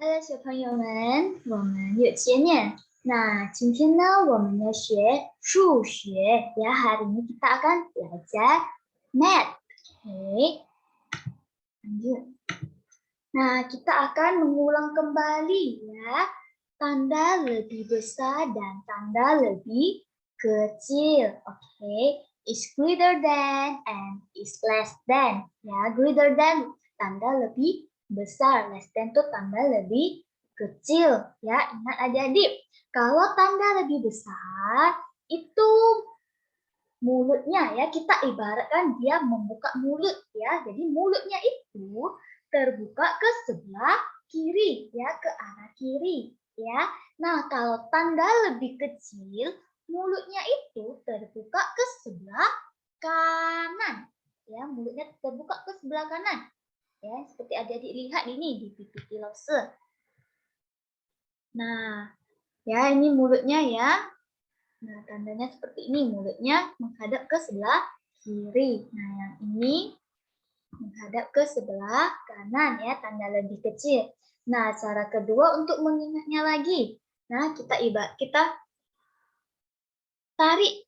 Hello，小朋友们，我们又见面。那今天呢，我们要学数学. Ya, hari ini kita akan belajar math. Oke, lanjut. Nah, kita akan mengulang kembali ya. Tanda lebih besar dan tanda lebih kecil. Oke, is greater than and is less than. Ya, greater than tanda lebih besar, less than itu tanda lebih kecil. Ya, ingat adik-adik, kalau tanda lebih besar itu mulutnya ya, kita ibaratkan dia membuka mulut ya. Jadi mulutnya itu terbuka ke sebelah kiri ya, ke arah kiri ya. Nah, kalau tanda lebih kecil, mulutnya itu terbuka ke sebelah kanan ya, mulutnya terbuka ke sebelah kanan ya, seperti adik-adik lihat ini di PPT Lose. Nah, ya ini mulutnya ya. Nah, tandanya seperti ini, mulutnya menghadap ke sebelah kiri. Nah, yang ini menghadap ke sebelah kanan ya, tanda lebih kecil. Nah, cara kedua untuk mengingatnya lagi. Nah, kita tarik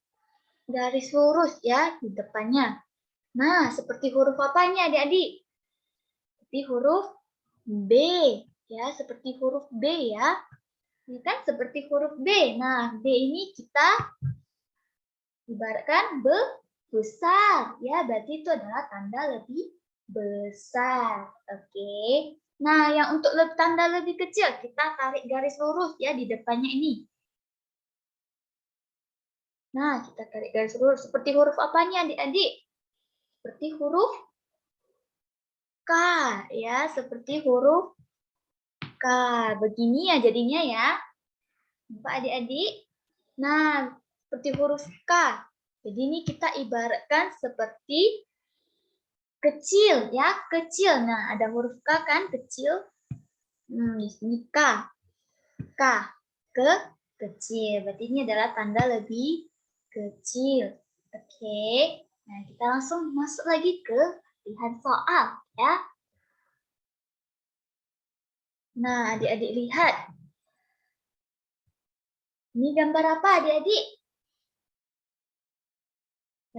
garis lurus ya di depannya. Nah, seperti huruf apa ini adik-adik? Seperti huruf B ya, seperti huruf B ya. Ini kan seperti huruf B. Nah, B ini kita ibaratkan besar ya, berarti itu adalah tanda lebih besar. Oke. Nah, yang untuk tanda lebih kecil, kita tarik garis lurus ya di depannya ini. Nah, kita tarik garis lurus. Seperti huruf apanya adik-adik? Seperti huruf K ya, seperti huruf K. Begini ya jadinya ya. Nampak adik-adik? Nah, seperti huruf K. Jadi ini kita ibaratkan seperti kecil ya, kecil. Nah, ada huruf K kan, kecil. Di sini K. K ke kecil. Berarti ini adalah tanda lebih kecil. Oke. Nah, kita langsung masuk lagi ke latihan soal ya. Nah, adik-adik lihat. Ini gambar apa adik-adik?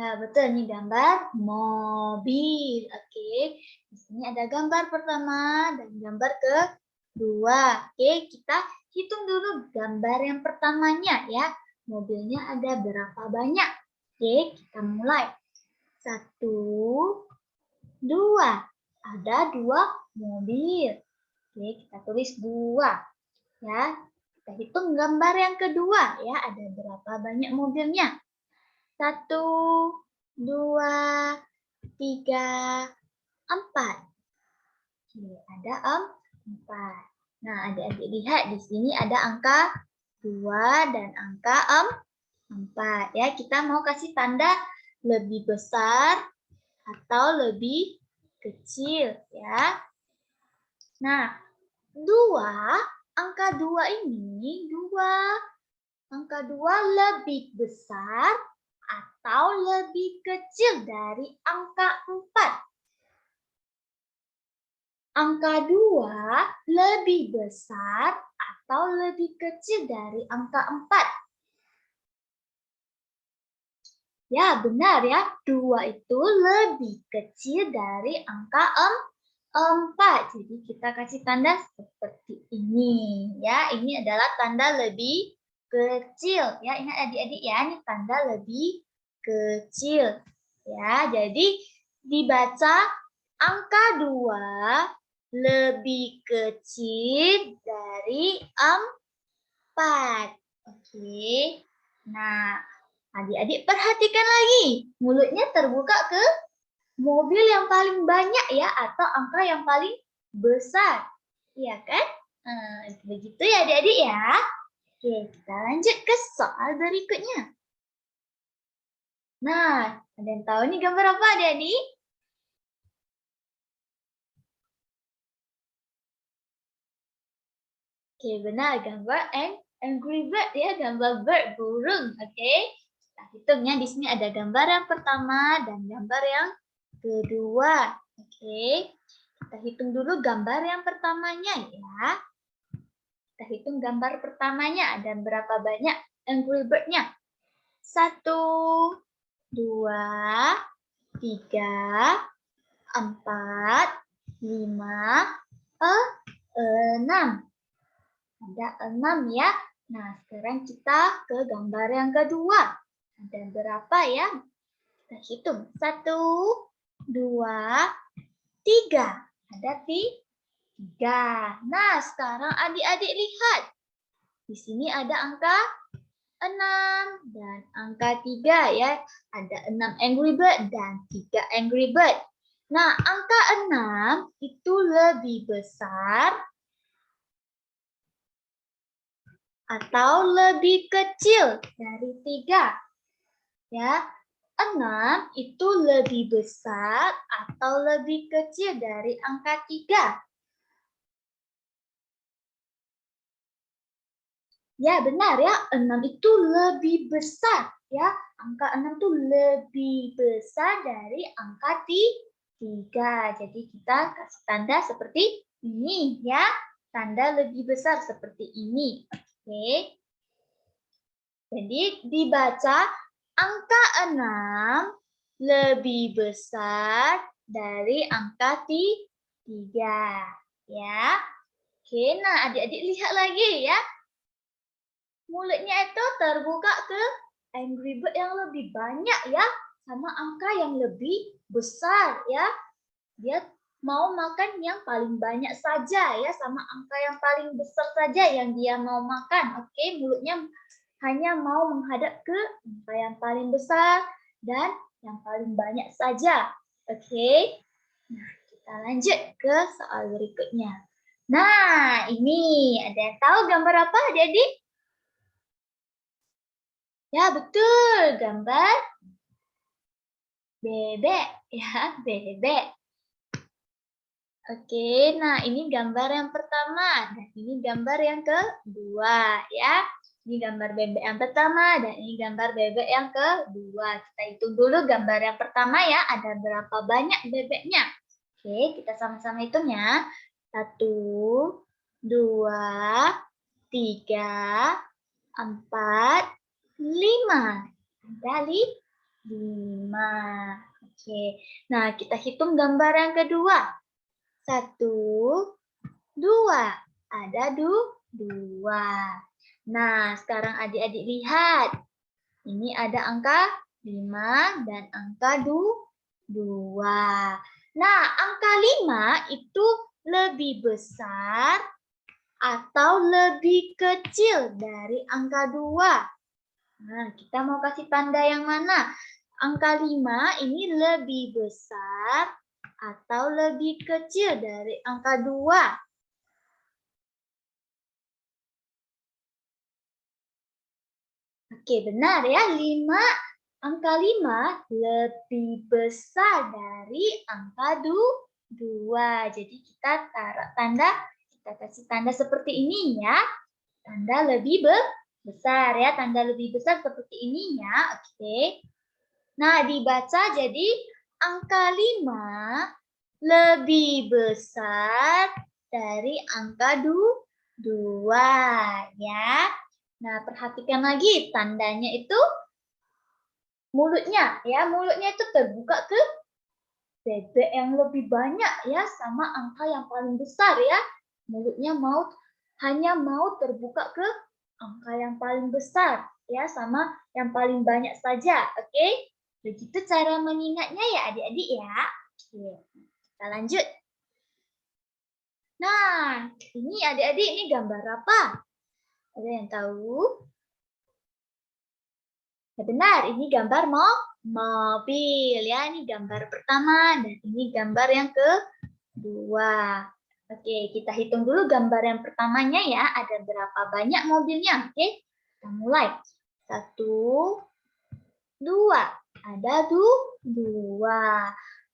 Nah, betul, ini gambar mobil. Oke, di sini ada gambar pertama dan gambar kedua. Oke, kita hitung dulu gambar yang pertamanya ya. Mobilnya ada berapa banyak? Oke, kita mulai. 1, 2. Ada 2 mobil. Oke, kita tulis 2. Ya, kita hitung gambar yang kedua ya. Ada berapa banyak mobilnya? 1, 2, 3, 4. Oke, ada 4. Nah, adik-adik lihat di sini ada angka 2 dan angka 4. Ya, kita mau kasih tanda lebih besar atau lebih kecil ya. Nah, 2, angka 2 ini, angka 2 lebih besar atau lebih kecil dari angka 4? Angka 2 lebih besar atau lebih kecil dari angka 4? Ya, benar ya. 2 itu lebih kecil dari angka 4. Jadi kita kasih tanda seperti ini. Ya, ini adalah tanda lebih kecil. Ya, ingat adik-adik ya, ini tanda lebih kecil. Ya, jadi dibaca angka 2 lebih kecil dari 4. Oke. Nah, adik-adik perhatikan lagi. Mulutnya terbuka ke mobil yang paling banyak ya, atau angka yang paling besar. Iya kan? Begitu ya adik-adik ya. Oke, kita lanjut ke soal berikutnya. Nah, ada yang tahu nih gambar apa adik-adik? Oke, benar. Gambar Angry Bird ya, gambar bird, burung. Oke, kita hitungnya di sini ada gambar yang pertama dan gambar yang kedua. Oke, kita hitung dulu gambar yang pertamanya ya. Kita hitung gambar pertamanya. Ada berapa banyak Angry Bird-nya? 1, 2, 3, 4, 5, 6. Ada 6 ya. Nah, sekarang kita ke gambar yang kedua. Ada berapa ya? Kita hitung. 1, 2, 3. Ada 3. Nah, sekarang adik-adik lihat. Di sini ada angka 6 dan angka 3 ya. Ada 6 Angry Bird dan 3 Angry Bird. Nah, angka 6 itu lebih besar atau lebih kecil dari 3. Ya, 6 itu lebih besar atau lebih kecil dari angka 3. Ya, benar ya. 6 itu lebih besar ya. Angka 6 itu lebih besar dari angka 3. Jadi kita kasih tanda seperti ini ya. Tanda lebih besar seperti ini. Oke. Jadi dibaca angka 6 lebih besar dari angka 3 ya. Oke, nah adik-adik lihat lagi ya. Mulutnya itu terbuka ke Angry Bird yang lebih banyak ya, sama angka yang lebih besar ya. Dia mau makan yang paling banyak saja ya, sama angka yang paling besar saja yang dia mau makan. Oke, mulutnya hanya mau menghadap ke angka yang paling besar dan yang paling banyak saja. Oke, nah kita lanjut ke soal berikutnya. Nah, ini ada yang tahu gambar apa adik-adik? Ya, betul. Gambar bebek. Ya, bebek. Oke, nah ini gambar yang pertama. Dan ini gambar yang kedua. Ya, ini gambar bebek yang pertama. Dan ini gambar bebek yang kedua. Kita hitung dulu gambar yang pertama ya. Ada berapa banyak bebeknya. Oke, kita sama-sama hitung ya. 1, 2, 3, 4, 5. Ada 5. Oke. Nah, kita hitung gambar yang kedua. 1, 2. Ada 2. Nah, sekarang adik-adik lihat. Ini ada angka 5 dan angka 2. Nah, angka 5 itu lebih besar atau lebih kecil dari angka 2. Nah, kita mau kasih tanda yang mana? Angka 5 ini lebih besar atau lebih kecil dari angka 2? Oke, benar ya. Angka 5 lebih besar dari angka 2. Jadi kita taruh tanda, kita kasih tanda seperti ini ya. Tanda lebih besar ya, tanda lebih besar seperti ini ya. Oke. Nah, dibaca jadi angka 5 lebih besar dari angka 2 ya. Nah, perhatikan lagi tandanya itu mulutnya ya, mulutnya itu terbuka ke bebek yang lebih banyak ya, sama angka yang paling besar ya. Mulutnya hanya mau terbuka ke angka yang paling besar ya, sama yang paling banyak saja. Oke, begitu cara mengingatnya ya adik-adik ya. Oke, kita lanjut. Nah, ini adik-adik ini gambar apa? Ada yang tahu? Ya benar, ini gambar mobil ya. Ini gambar pertama dan ini gambar yang kedua. Oke, kita hitung dulu gambar yang pertamanya ya. Ada berapa banyak mobilnya? Oke, kita mulai. 1, 2. Ada 2.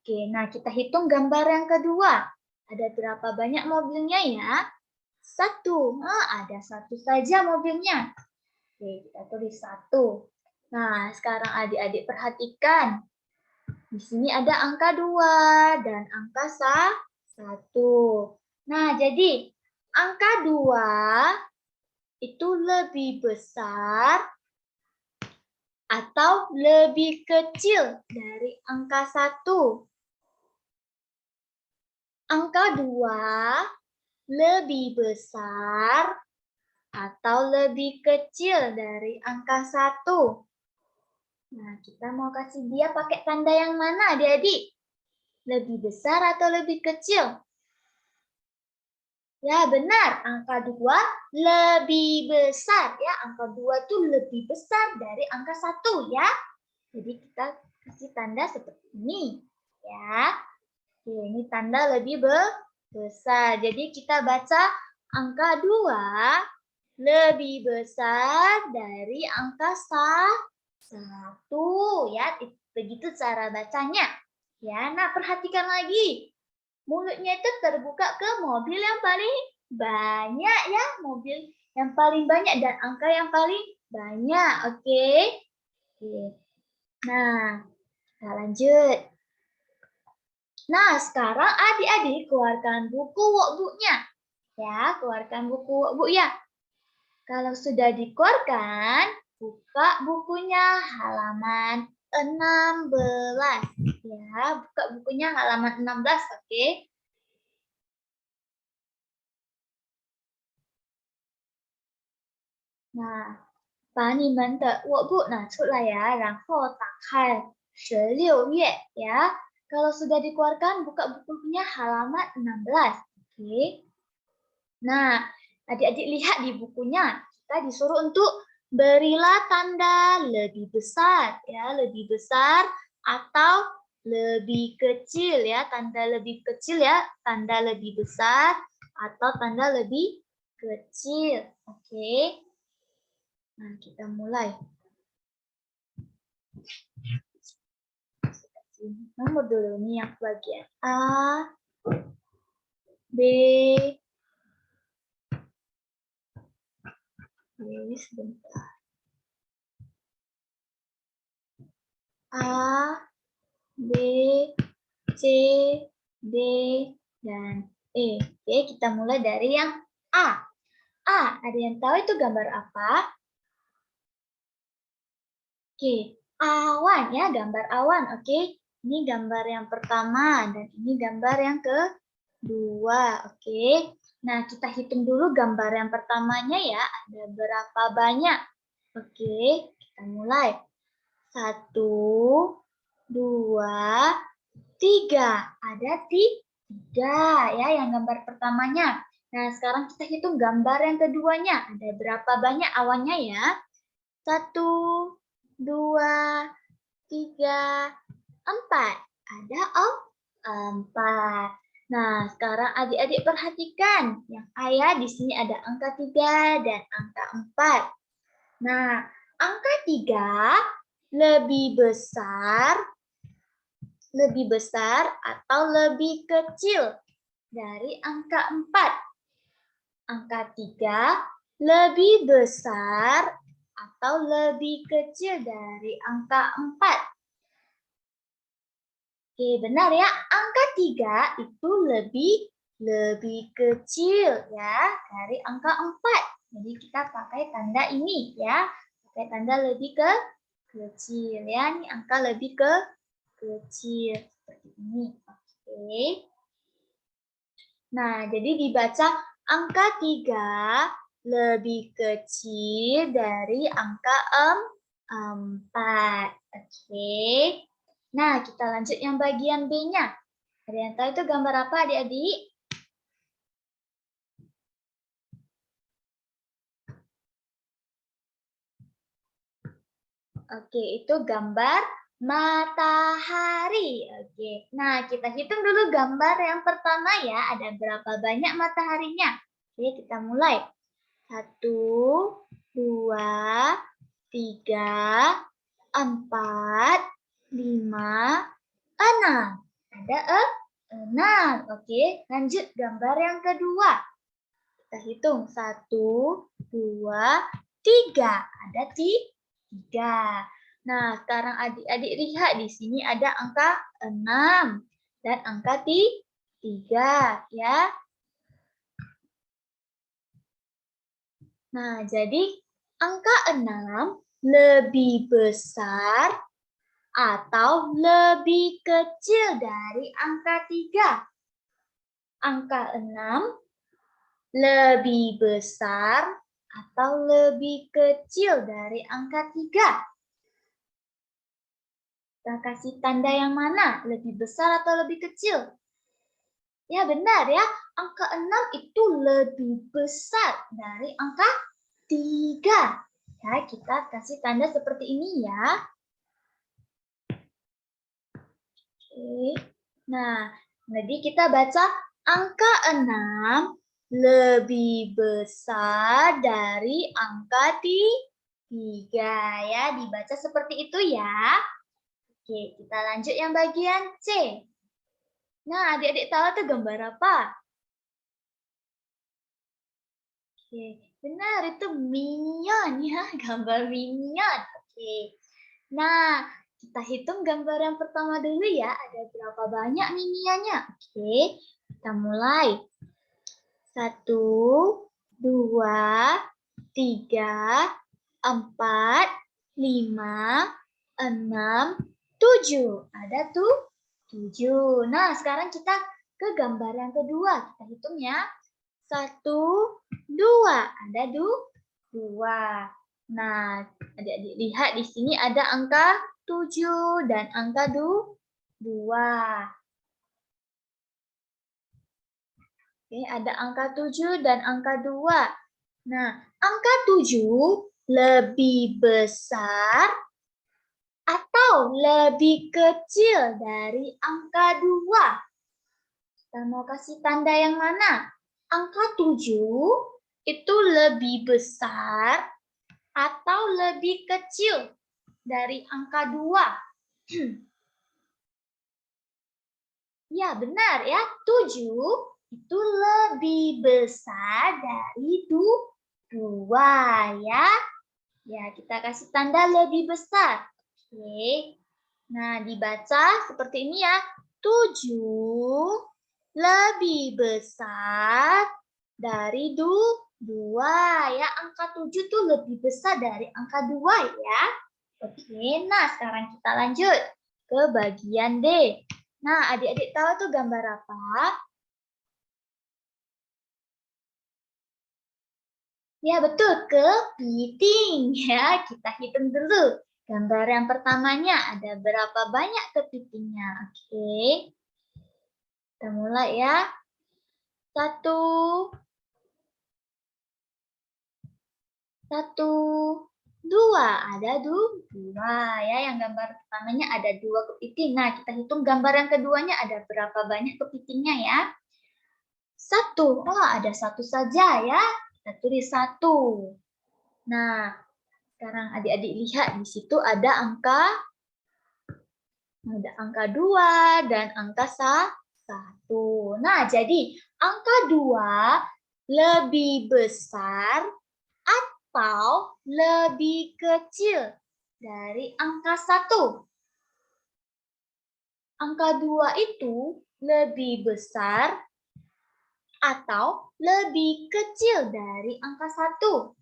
Oke, nah kita hitung gambar yang kedua. Ada berapa banyak mobilnya ya? 1. Nah, ada 1 saja mobilnya. Oke, kita tulis 1. Nah, sekarang adik-adik perhatikan. Di sini ada angka 2 dan angka 1. Nah, jadi angka 2 itu lebih besar atau lebih kecil dari angka 1? Angka 2 lebih besar atau lebih kecil dari angka 1? Nah, kita mau kasih dia pakai tanda yang mana, adik-adik? Lebih besar atau lebih kecil? Ya, benar. Angka 2 lebih besar. Ya, angka 2 itu lebih besar dari angka 1 ya. Jadi kita kasih tanda seperti ini. Ya. Oke, ini tanda lebih besar. Jadi kita baca angka 2 lebih besar dari angka 1 ya. Begitu cara bacanya. Ya, nah perhatikan lagi. Mulutnya itu terbuka ke mobil yang paling banyak ya, mobil yang paling banyak dan angka yang paling banyak. Oke. Nah, kita lanjut. Nah, sekarang adik-adik keluarkan buku workbook-nya. Ya, keluarkan buku workbook ya. Kalau sudah dikeluarkan, buka bukunya halaman 16. Ya, buka bukunya halaman 16, oke? Nah, 把你们的 workbook 拿出来呀，然后打开16页 ya. Kalau sudah dikeluarkan, buka bukunya halaman 16. Oke. Nah, adik-adik lihat di bukunya, kita disuruh untuk berilah tanda lebih besar ya, lebih besar atau lebih kecil ya, tanda lebih kecil ya, tanda lebih besar atau tanda lebih kecil. Oke. Nah, kita mulai. Nomor dulu nih yang bagian A, B, ini sebentar. A, B, C, D, dan E. Oke, kita mulai dari yang A. A, ada yang tahu itu gambar apa? Oke, awan ya, gambar awan. Oke, ini gambar yang pertama dan ini gambar yang kedua. Oke, nah kita hitung dulu gambar yang pertamanya ya, ada berapa banyak? Oke, kita mulai. 1, 2, 3. Ada 3 ya yang gambar pertamanya. Nah, sekarang kita hitung gambar yang keduanya. Ada berapa banyak awannya ya? 1, 2, 3, 4. Ada 4. Nah, sekarang adik-adik perhatikan. Yang ayah di sini ada angka 3 dan angka 4. Nah, angka 3 lebih besar atau lebih kecil dari angka 4. Angka 3 lebih besar atau lebih kecil dari angka 4. Oke, benar ya. Angka 3 itu lebih kecil ya dari angka 4. Jadi kita pakai tanda ini ya. Pakai tanda lebih kecil ya. Ini angka lebih kecil seperti ini. Oke. Nah, jadi dibaca angka 3 lebih kecil dari angka 4. Oke. Nah, kita lanjut yang bagian B-nya. Ada yang tahu itu gambar apa, adik-adik? Oke, itu gambar matahari. Oke. Nah, kita hitung dulu gambar yang pertama ya. Ada berapa banyak mataharinya? Oke, kita mulai. 1, 2, 3, 4, 5, 6. Ada 6. Oke, lanjut gambar yang kedua. Kita hitung. 1, 2, 3. Ada 3. Nah, sekarang adik-adik lihat di sini ada angka 6 dan angka 3 ya. Nah, jadi angka 6 lebih besar atau lebih kecil dari angka 3? Angka 6 lebih besar atau lebih kecil dari angka 3? Kita kasih tanda yang mana? Lebih besar atau lebih kecil? Ya benar ya, angka 6 itu lebih besar dari angka 3. Ya, kita kasih tanda seperti ini ya. Oke. Nah, jadi kita baca angka 6 lebih besar dari angka 3 ya. Dibaca seperti itu ya. Oke, kita lanjut yang bagian C. Nah, adik-adik tahu tuh gambar apa? Oke, benar itu minion ya, gambar minion. Oke. Nah, kita hitung gambar yang pertama dulu ya, ada berapa banyak minionnya. Oke, kita mulai. 1, 2, 3, 4, 5, 6, 7. Ada tuh 7. Nah, sekarang kita ke gambar yang kedua. Kita hitung ya. 1, 2. Ada 2. Nah, adik-adik lihat di sini ada angka 7 dan angka 2. Oke, ada angka 7 dan angka 2. Nah, angka 7 lebih besar atau lebih kecil dari angka 2? Kita mau kasih tanda yang mana? Angka 7 itu lebih besar atau lebih kecil dari angka 2? Ya, benar ya. 7 itu lebih besar dari 2 ya. Ya, kita kasih tanda lebih besar. Oke. Nah, dibaca seperti ini ya. 7 lebih besar dari 2 ya. Angka 7 tuh lebih besar dari angka 2 ya. Oke, nah sekarang kita lanjut ke bagian D. Nah, adik-adik tahu tuh gambar apa? Ya, betul, kepiting. Ya, kita hitung dulu. Gambar yang pertamanya ada berapa banyak kepitingnya? Oke. Kita mulai ya. 1, 2. Ada 2 ya. Yang gambar pertamanya ada 2 kepiting. Nah, kita hitung gambar yang keduanya ada berapa banyak kepitingnya ya. 1. Oh, ada 1 saja ya. Kita tulis 1. Nah, sekarang adik-adik lihat di situ ada angka 2 dan angka 1. Nah, jadi angka 2 lebih besar atau lebih kecil dari angka 1? Angka 2 itu lebih besar atau lebih kecil dari angka 1?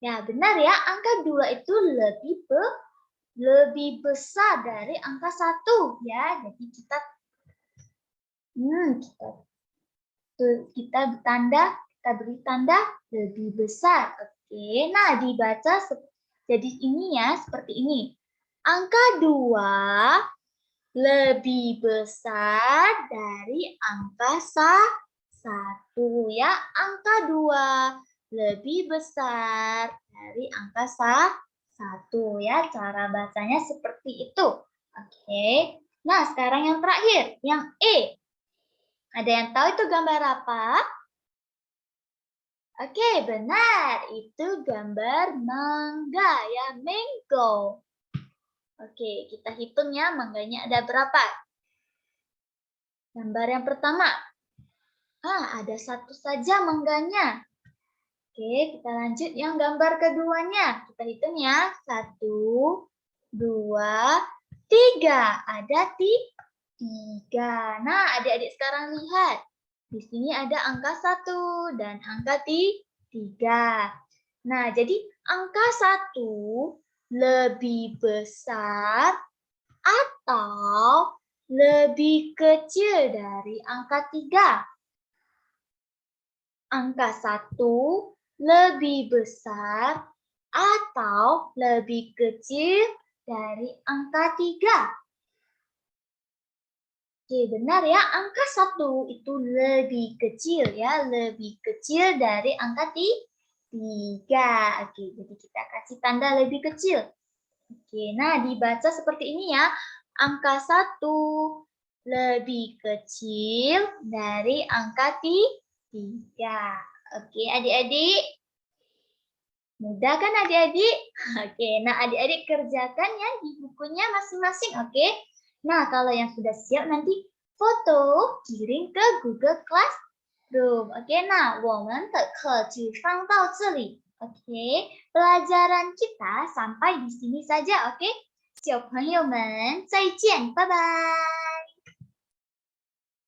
Ya, benar ya. Angka 2 itu lebih besar dari angka 1 ya. Jadi kita beri tanda lebih besar. Oke. Nah, dibaca jadi ini ya, seperti ini. Angka 2 lebih besar dari angka 1 ya. Angka 2 lebih besar dari angka 1 ya. Cara bacanya seperti itu. Oke. Nah, sekarang yang terakhir, yang E. Ada yang tahu itu gambar apa? Oke, benar. Itu gambar mangga ya, mango. Oke, kita hitung ya mangganya ada berapa. Gambar yang pertama. Ada 1 saja mangganya. Oke, kita lanjut yang gambar keduanya. Kita hitung ya. 1, 2, 3. Ada 3. Nah, adik-adik sekarang lihat. Di sini ada angka 1 dan angka 3. Nah, jadi angka 1 lebih besar atau lebih kecil dari angka 3? Angka 1 lebih besar atau lebih kecil dari angka 3? Oke, benar ya. Angka 1 itu lebih kecil ya, lebih kecil dari angka 3. Oke, jadi kita kasih tanda lebih kecil. Oke, nah dibaca seperti ini ya. Angka 1 lebih kecil dari angka 3. Oke, adik-adik. Mudah kan adik-adik? Oke, nah adik-adik kerjakan ya di bukunya masing-masing, oke? Nah, kalau yang sudah siap nanti foto kirim ke Google Classroom. Oke, nah, 我们的课就上到这里. Oke, pelajaran kita sampai di sini saja, oke? 小朋友们再见，拜拜。